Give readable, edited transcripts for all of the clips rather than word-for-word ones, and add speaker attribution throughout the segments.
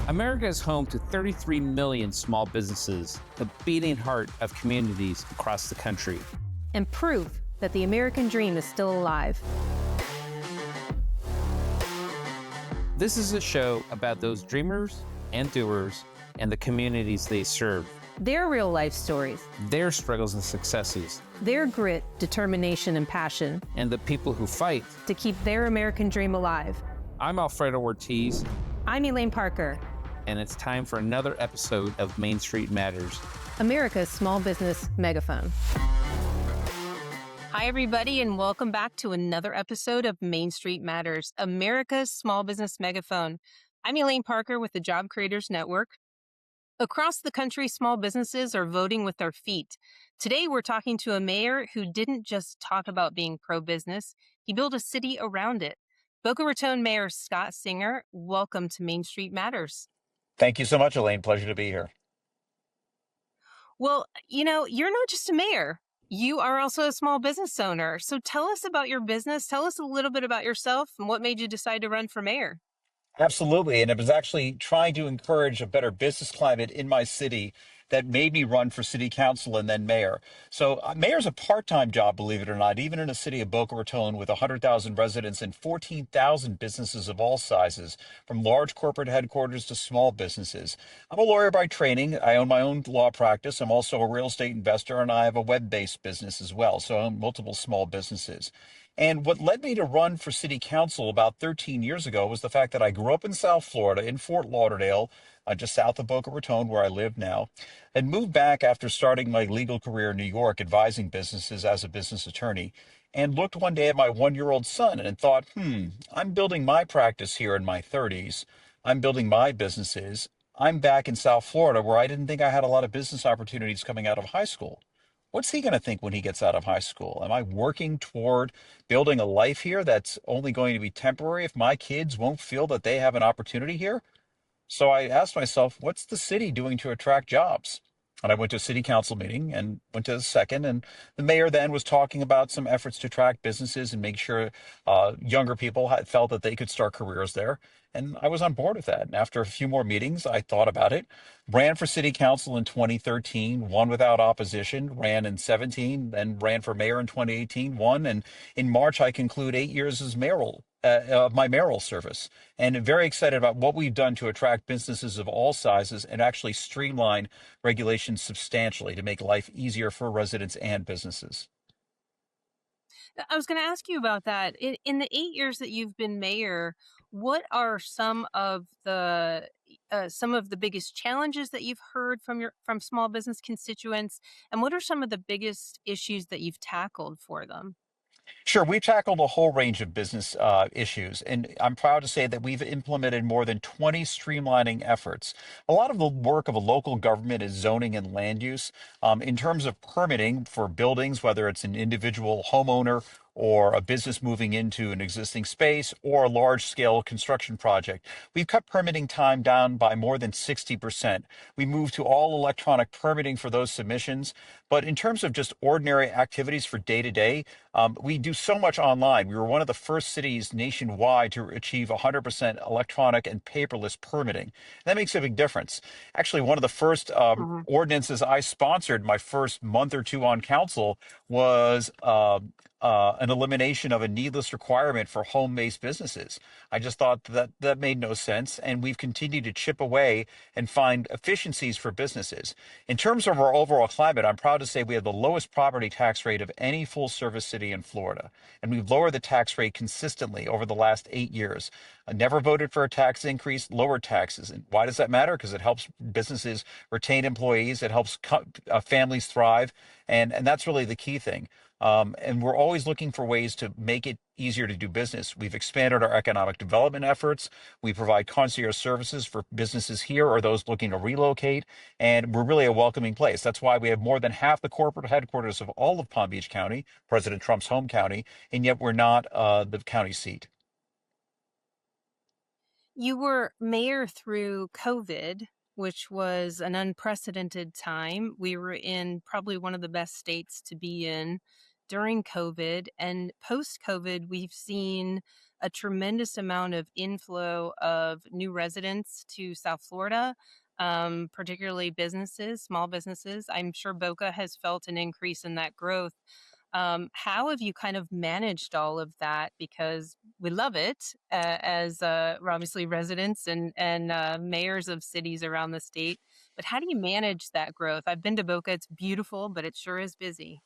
Speaker 1: America is home to 33 million small businesses, the beating heart of communities across the country.
Speaker 2: And proof that the American dream is still alive.
Speaker 1: This is a show about those dreamers and doers and the communities they serve.
Speaker 2: Their real life stories.
Speaker 1: Their struggles and successes.
Speaker 2: Their grit, determination, and passion.
Speaker 1: And the people who fight
Speaker 2: to keep their American dream alive.
Speaker 1: I'm Alfredo Ortiz.
Speaker 2: I'm Elaine Parker.
Speaker 1: And it's time for another episode of Main Street Matters,
Speaker 2: America's small business megaphone. Hi, everybody, and welcome back to another episode of Main Street Matters, America's small business megaphone. I'm Elaine Parker with the Job Creators Network. Across the country, small businesses are voting with their feet. Today, we're talking to a mayor who didn't just talk about being pro-business, he built a city around it. Boca Raton Mayor Scott Singer, welcome to Main Street Matters.
Speaker 3: Thank you so much, Elaine. Pleasure to be here.
Speaker 2: Well, you're not just a mayor. You are also a small business owner. So tell us about your business. Tell us a little bit about yourself and what made you decide to run for mayor.
Speaker 3: Absolutely. And it was actually trying to encourage a better business climate in my city that made me run for city council and then mayor. So mayor's a part-time job, believe it or not, even in a city of Boca Raton with 100,000 residents and 14,000 businesses of all sizes, from large corporate headquarters to small businesses. I'm a lawyer by training. I own my own law practice. I'm also a real estate investor, and I have a web-based business as well. So I own multiple small businesses. And what led me to run for city council about 13 years ago was the fact that I grew up in South Florida, in Fort Lauderdale, just south of Boca Raton, where I live now, and moved back after starting my legal career in New York, advising businesses as a business attorney, and looked one day at my one-year-old son and thought, I'm building my practice here in my 30s. I'm building my businesses. I'm back in South Florida, where I didn't think I had a lot of business opportunities coming out of high school. What's he going to think when he gets out of high school? Am I working toward building a life here that's only going to be temporary if my kids won't feel that they have an opportunity here? So I asked myself, what's the city doing to attract jobs? And I went to a city council meeting and went to the second. And the mayor then was talking about some efforts to attract businesses and make sure younger people had felt that they could start careers there. And I was on board with that. And after a few more meetings, I thought about it, ran for city council in 2013, won without opposition, ran in 17, then ran for mayor in 2018, won. And in March, I conclude 8 years as mayoral of my mayoral service, and very excited about what we've done to attract businesses of all sizes and actually streamline regulations substantially to make life easier for residents and businesses.
Speaker 2: I was going to ask you about that. In the 8 years that you've been mayor, what are some of the biggest challenges that you've heard from small business constituents, and what are some of the biggest issues that you've tackled for them?
Speaker 3: Sure, we've tackled a whole range of business issues, and I'm proud to say that we've implemented more than 20 streamlining efforts. A lot of the work of a local government is zoning and land use. In terms of permitting for buildings, whether it's an individual homeowner or a business moving into an existing space or a large scale construction project, we've cut permitting time down by more than 60%. We moved to all electronic permitting for those submissions. But in terms of just ordinary activities for day to day, we do so much online. We were one of the first cities nationwide to achieve 100% electronic and paperless permitting. That makes a big difference. Actually, one of the first ordinances I sponsored my first month or two on council was an elimination of a needless requirement for home-based businesses. I just thought that made no sense, and we've continued to chip away and find efficiencies for businesses. In terms of our overall climate, I'm proud to say we have the lowest property tax rate of any full-service city in Florida, and we've lowered the tax rate consistently over the last 8 years. I never voted for a tax increase, lowered taxes. And why does that matter? Because it helps businesses retain employees, it helps families thrive, and that's really the key thing. And we're always looking for ways to make it easier to do business. We've expanded our economic development efforts. We provide concierge services for businesses here or those looking to relocate. And we're really a welcoming place. That's why we have more than half the corporate headquarters of all of Palm Beach County, President Trump's home county, and yet we're not the county seat.
Speaker 2: You were mayor through COVID, which was an unprecedented time. We were in probably one of the best states to be in during COVID, and post-COVID, we've seen a tremendous amount of inflow of new residents to South Florida, particularly businesses, small businesses. I'm sure Boca has felt an increase in that growth. How have you kind of managed all of that? Because we love it as obviously residents and mayors of cities around the state. But how do you manage that growth? I've been to Boca; it's beautiful, but it sure is busy.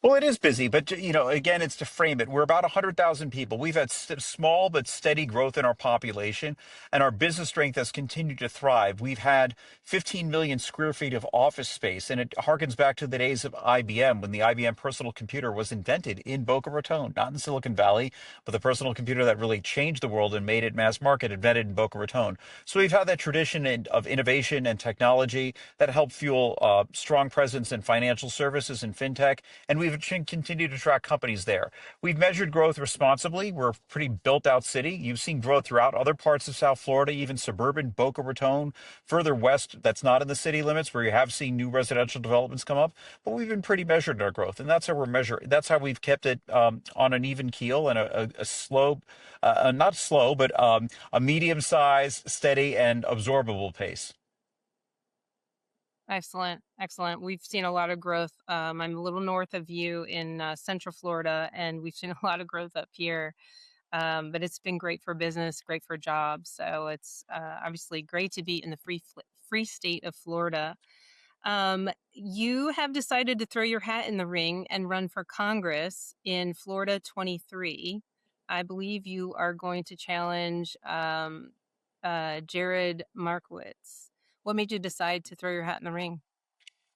Speaker 3: Well, it is busy, but again, it's to frame it. We're about 100,000 people. We've had small but steady growth in our population, and our business strength has continued to thrive. We've had 15 million square feet of office space, and it harkens back to the days of IBM when the IBM personal computer was invented in Boca Raton, not in Silicon Valley, but the personal computer that really changed the world and made it mass market, invented in Boca Raton. So we've had that tradition of innovation and technology that helped fuel strong presence in financial services and fintech, and we've continued to track companies there. We've measured growth responsibly. We're a pretty built out city. You've seen growth throughout other parts of South Florida, even suburban Boca Raton, further west that's not in the city limits where you have seen new residential developments come up. But we've been pretty measured in our growth. And that's how we're measuring. That's how we've kept it on an even keel and a slow, not slow, but a medium size, steady, and absorbable pace.
Speaker 2: Excellent, excellent. We've seen a lot of growth. I'm a little north of you in Central Florida, and we've seen a lot of growth up here. But it's been great for business, great for jobs. So it's obviously great to be in the free state of Florida. You have decided to throw your hat in the ring and run for Congress in Florida 23. I believe you are going to challenge Jared Markowitz. What made you decide to throw your hat in the ring?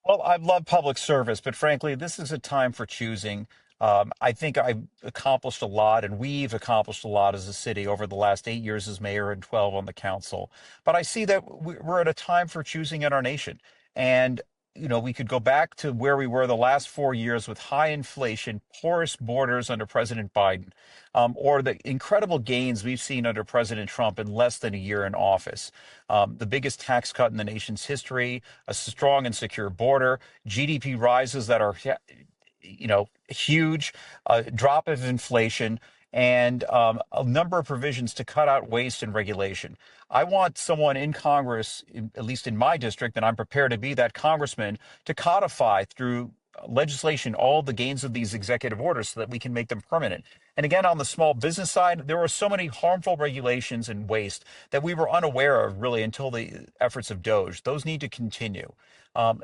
Speaker 3: Well, I love public service, but frankly, this is a time for choosing. I think I've accomplished a lot, and we've accomplished a lot as a city over the last 8 years as mayor and 12 on the council. But I see that we're at a time for choosing in our nation. And, we could go back to where we were the last 4 years with high inflation, porous borders under President Biden, or the incredible gains we've seen under President Trump in less than a year in office. The biggest tax cut in the nation's history, a strong and secure border, GDP rises that are huge, drop of inflation, and a number of provisions to cut out waste and regulation. I want someone in Congress, at least in my district, and I'm prepared to be that congressman, to codify through legislation all the gains of these executive orders so that we can make them permanent. And again, on the small business side, there are so many harmful regulations and waste that we were unaware of really until the efforts of DOGE. Those need to continue.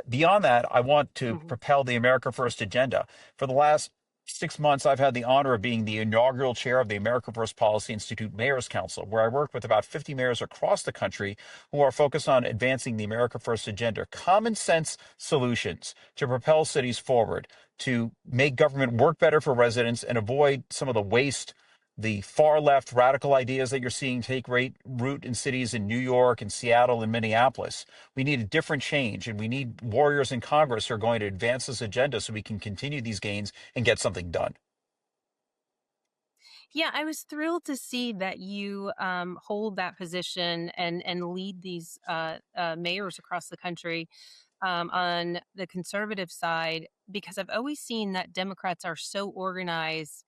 Speaker 3: Beyond that, I want to
Speaker 2: Mhm.
Speaker 3: propel the America First agenda. For the last 6 months, I've had the honor of being the inaugural chair of the America First Policy Institute Mayors Council, where I work with about 50 mayors across the country who are focused on advancing the America First agenda, common sense solutions to propel cities forward, to make government work better for residents and avoid some of the waste, the far left radical ideas that you're seeing take root in cities in New York and Seattle and Minneapolis. We need a different change, and we need warriors in Congress who are going to advance this agenda so we can continue these gains and get something done.
Speaker 2: Yeah, I was thrilled to see that you hold that position and lead these mayors across the country on the conservative side, because I've always seen that Democrats are so organized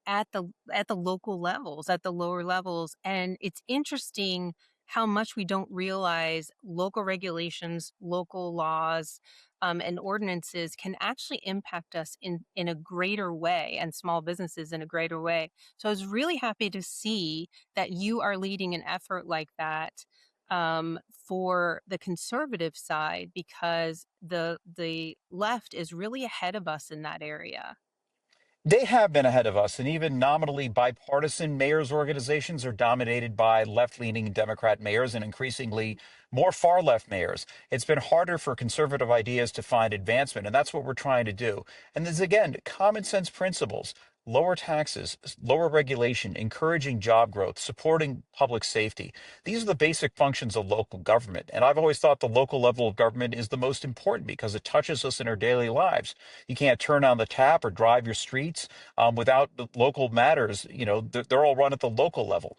Speaker 2: at the local levels, at the lower levels, and it's interesting how much we don't realize local regulations, local laws, and ordinances can actually impact us in a greater way, and small businesses in a greater way. So I was really happy to see that you are leading an effort like that for the conservative side, because the left is really ahead of us in that area.
Speaker 3: They have been ahead of us, and even nominally bipartisan mayors' organizations are dominated by left leaning Democrat mayors and increasingly more far left mayors. It's been harder for conservative ideas to find advancement, and that's what we're trying to do. And there's, again, common sense principles: lower taxes, lower regulation, encouraging job growth, supporting public safety. These are the basic functions of local government. And I've always thought the local level of government is the most important because it touches us in our daily lives. You can't turn on the tap or drive your streets without the local matters. They're all run at the local level.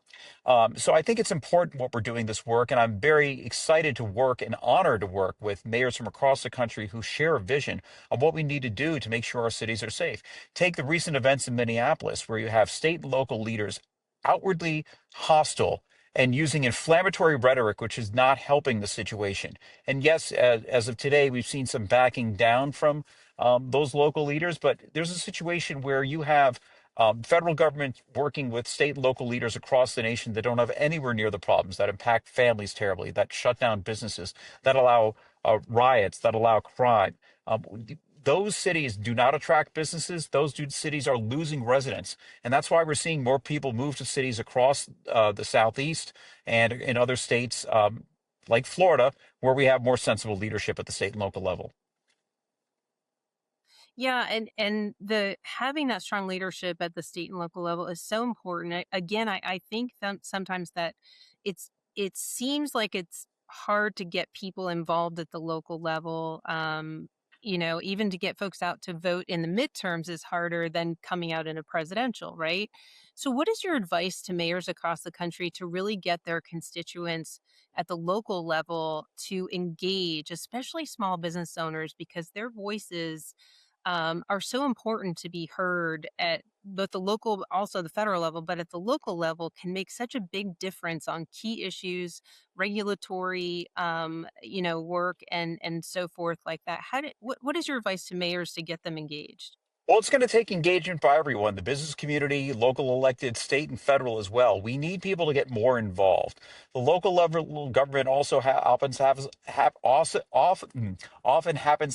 Speaker 3: So I think it's important what we're doing this work, and I'm very excited to work and honored to work with mayors from across the country who share a vision of what we need to do to make sure our cities are safe. Take the recent events in Minneapolis, where you have state and local leaders outwardly hostile and using inflammatory rhetoric, which is not helping the situation. And yes, as of today, we've seen some backing down from those local leaders, but there's a situation where you have federal government working with state and local leaders across the nation that don't have anywhere near the problems that impact families terribly, that shut down businesses, that allow riots, that allow crime. Um, those cities do not attract businesses. Those cities are losing residents. And that's why we're seeing more people move to cities across the Southeast and in other states like Florida, where we have more sensible leadership at the state and local level.
Speaker 2: Yeah, and the having that strong leadership at the state and local level is so important. Again, I think that sometimes that it seems like it's hard to get people involved at the local level. Even to get folks out to vote in the midterms is harder than coming out in a presidential, right? So, what is your advice to mayors across the country to really get their constituents at the local level to engage, especially small business owners, because their voices are so important to be heard at both the local, also the federal level, but at the local level can make such a big difference on key issues, regulatory, work and so forth like that. What is your advice to mayors to get them engaged?
Speaker 3: Well, it's going to take engagement by everyone, the business community, local elected, state and federal as well. We need people to get more involved. The local level government also often happens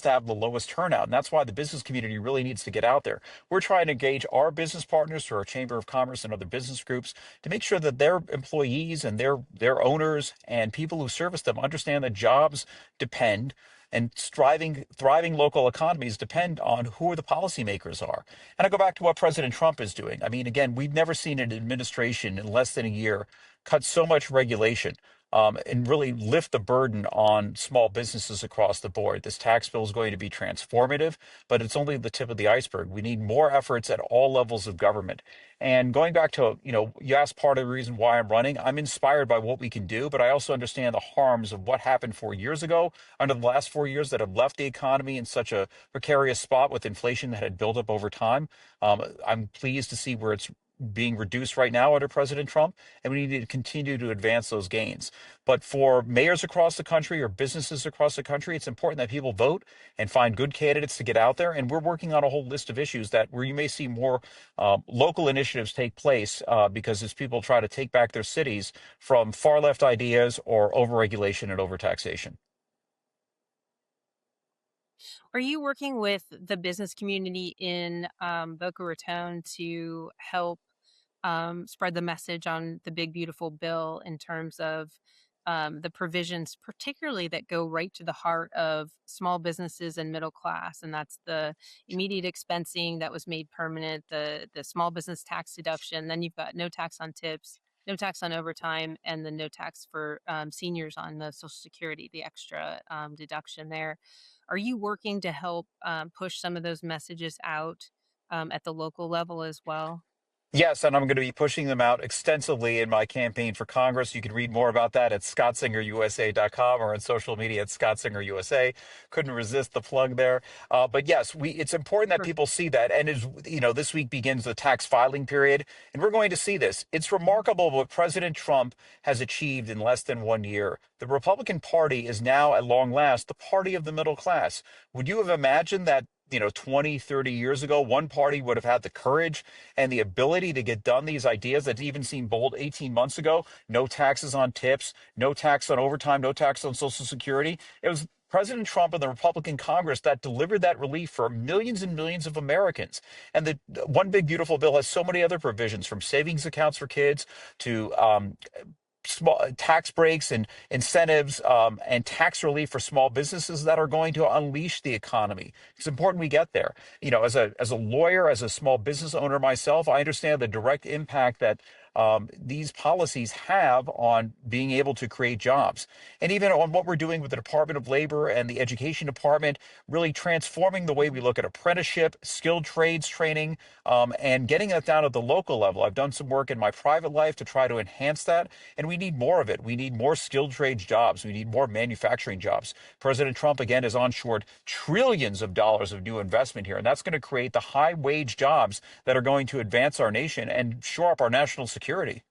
Speaker 3: to have the lowest turnout, and that's why the business community really needs to get out there. We're trying to engage our business partners through our Chamber of Commerce and other business groups to make sure that their employees and their owners and people who service them understand that jobs depend and thriving local economies depend on who the policymakers are. And I go back to what President Trump is doing. I mean, again, we've never seen an administration in less than a year cut so much regulation and really lift the burden on small businesses across the board. This tax bill is going to be transformative, but it's only the tip of the iceberg. We need more efforts at all levels of government. And going back to, you asked part of the reason why I'm running. I'm inspired by what we can do, but I also understand the harms of what happened 4 years ago, under the last 4 years, that have left the economy in such a precarious spot with inflation that had built up over time. I'm pleased to see where it's being reduced right now under President Trump, and we need to continue to advance those gains. But for mayors across the country or businesses across the country, it's important that people vote and find good candidates to get out there. And we're working on a whole list of issues that where you may see more local initiatives take place because as people try to take back their cities from far left ideas or overregulation and overtaxation.
Speaker 2: Are you working with the business community in Boca Raton to help spread the message on the big beautiful bill in terms of the provisions, particularly that go right to the heart of small businesses and middle class, and that's the immediate expensing that was made permanent, the small business tax deduction. Then you've got no tax on tips, no tax on overtime, and the no tax for seniors on the Social Security, the extra deduction there. Are you working to help push some of those messages out at the local level as well?
Speaker 3: Yes, and I'm going to be pushing them out extensively in my campaign for Congress. You can read more about that at scottsingerusa.com or on social media at scottsingerusa. Couldn't resist the plug there. But yes, it's important that
Speaker 2: Sure.
Speaker 3: people see that. And this week begins the tax filing period, and we're going to see this. It's remarkable what President Trump has achieved in less than 1 year. The Republican Party is now, at long last, the party of the middle class. Would you have imagined that? 20, 30 years ago, one party would have had the courage and the ability to get done these ideas that even seemed bold 18 months ago. No taxes on tips, no tax on overtime, no tax on Social Security. It was President Trump and the Republican Congress that delivered that relief for millions and millions of Americans. And the one big beautiful bill has so many other provisions, from savings accounts for kids to small tax breaks and incentives and tax relief for small businesses that are going to unleash the economy. It's important we get there. As a lawyer, as a small business owner myself, I understand the direct impact that these policies have on being able to create jobs. And even on what we're doing with the Department of Labor and the Education Department, really transforming the way we look at apprenticeship, skilled trades training, and getting that down at the local level. I've done some work in my private life to try to enhance that, and we need more of it. We need more skilled trades jobs. We need more manufacturing jobs. President Trump, again, has onshored trillions of dollars of new investment here, and that's going to create the high wage jobs that are going to advance our nation and shore up our national security security.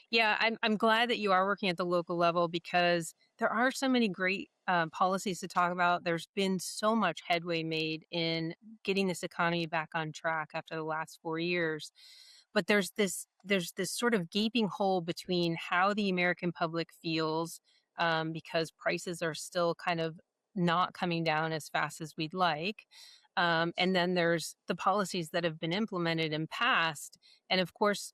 Speaker 2: Yeah, I'm glad that you are working at the local level because there are so many great policies to talk about. There's been so much headway made in getting this economy back on track after the last 4 years. But there's this sort of gaping hole between how the American public feels because prices are still kind of not coming down as fast as we'd like. And then there's the policies that have been implemented and passed. And of course,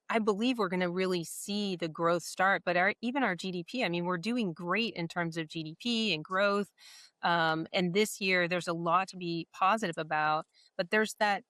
Speaker 2: I believe we're going to really see the growth start, but even our GDP, I mean, we're doing great in terms of GDP and growth. And this year, there's a lot to be positive about, but there's that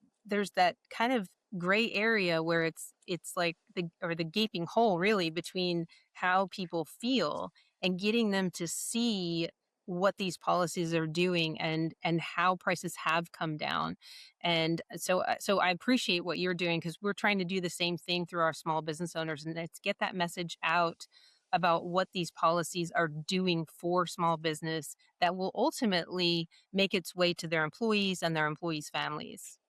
Speaker 2: kind of gray area where it's like the gaping hole really between how people feel and getting them to see what these policies are doing and how prices have come down. And so I appreciate what you're doing because we're trying to do the same thing through our small business owners, and it's get that message out about what these policies are doing for small business that will ultimately make its way to their employees and their employees' families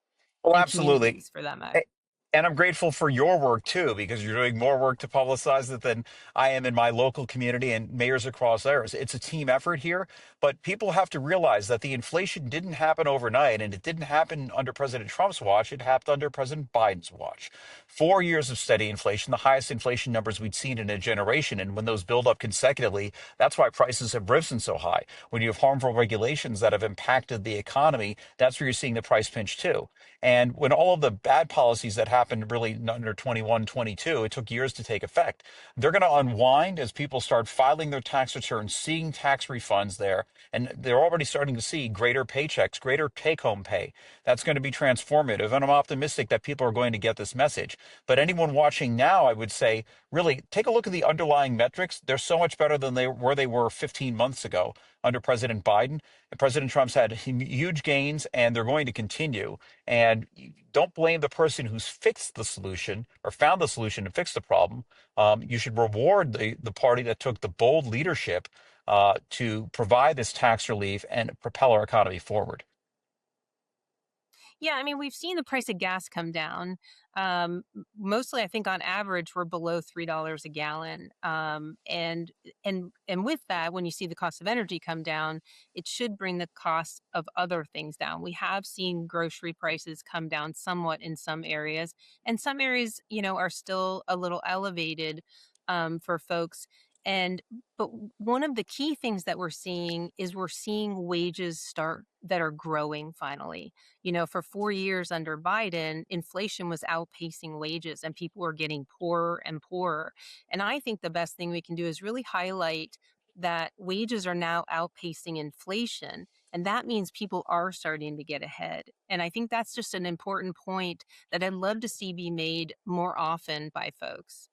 Speaker 3: Oh,
Speaker 2: and
Speaker 3: absolutely.
Speaker 2: communities for that matter.
Speaker 3: A- And I'm grateful for your work too, because you're doing more work to publicize it than I am in my local community and mayors across theirs. It's a team effort here, but people have to realize that the inflation didn't happen overnight and it didn't happen under President Trump's watch. It happened under President Biden's watch. 4 years of steady inflation, the highest inflation numbers we'd seen in a generation. And when those build up consecutively, that's why prices have risen so high. When you have harmful regulations that have impacted the economy, that's where you're seeing the price pinch too. And when all of the bad policies that happened really under 21, 22, it took years to take effect. They're going to unwind as people start filing their tax returns, seeing tax refunds there, and they're already starting to see greater paychecks, greater take home pay. That's going to be transformative. And I'm optimistic that people are going to get this message. But anyone watching now, I would say, really take a look at the underlying metrics. They're so much better than they were 15 months ago under President Biden. And President Trump's had huge gains, and they're going to continue. And you don't blame the person who's fixed the solution or found the solution and fixed the problem. You should reward the party that took the bold leadership to provide this tax relief and propel our economy forward.
Speaker 2: Yeah, I mean, we've seen the price of gas come down. Mostly, I think on average, we're below $3 a gallon. And with that, when you see the cost of energy come down, it should bring the cost of other things down. We have seen grocery prices come down somewhat in some areas, and some areas, are still a little elevated for folks. And but one of the key things that we're seeing is we're seeing wages start that are growing finally. For 4 years under Biden, inflation was outpacing wages and people were getting poorer and poorer. And I think the best thing we can do is really highlight that wages are now outpacing inflation. And that means people are starting to get ahead. And I think that's just an important point that I'd love to see be made more often by folks.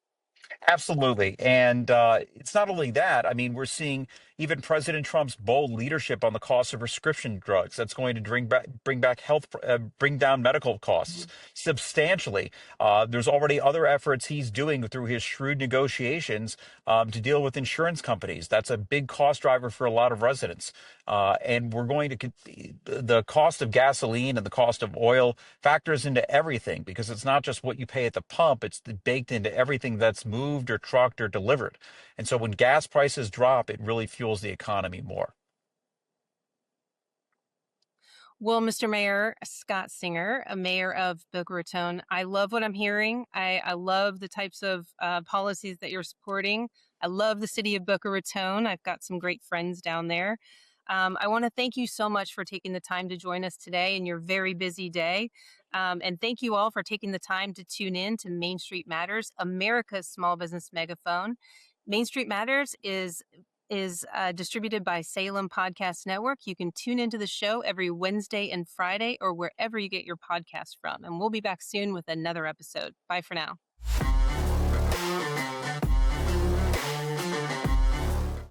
Speaker 3: Absolutely. And it's not only that. I mean, we're seeing even President Trump's bold leadership on the cost of prescription drugs. That's going to bring back bring down medical costs substantially. There's already other efforts he's doing through his shrewd negotiations to deal with insurance companies. That's a big cost driver for a lot of residents. And we're going to the cost of gasoline and the cost of oil factors into everything because it's not just what you pay at the pump, it's baked into everything that's moved or trucked or delivered. And so when gas prices drop, it really fuels the economy more.
Speaker 2: Well, Mr. Mayor Scott Singer, a mayor of Boca Raton, I love what I'm hearing. I love the types of policies that you're supporting. I love the city of Boca Raton. I've got some great friends down there. I want to thank you so much for taking the time to join us today in your very busy day. And thank you all for taking the time to tune in to Main Street Matters, America's small business megaphone. Main Street Matters is distributed by Salem Podcast Network. You can tune into the show every Wednesday and Friday or wherever you get your podcast from. And we'll be back soon with another episode. Bye for now.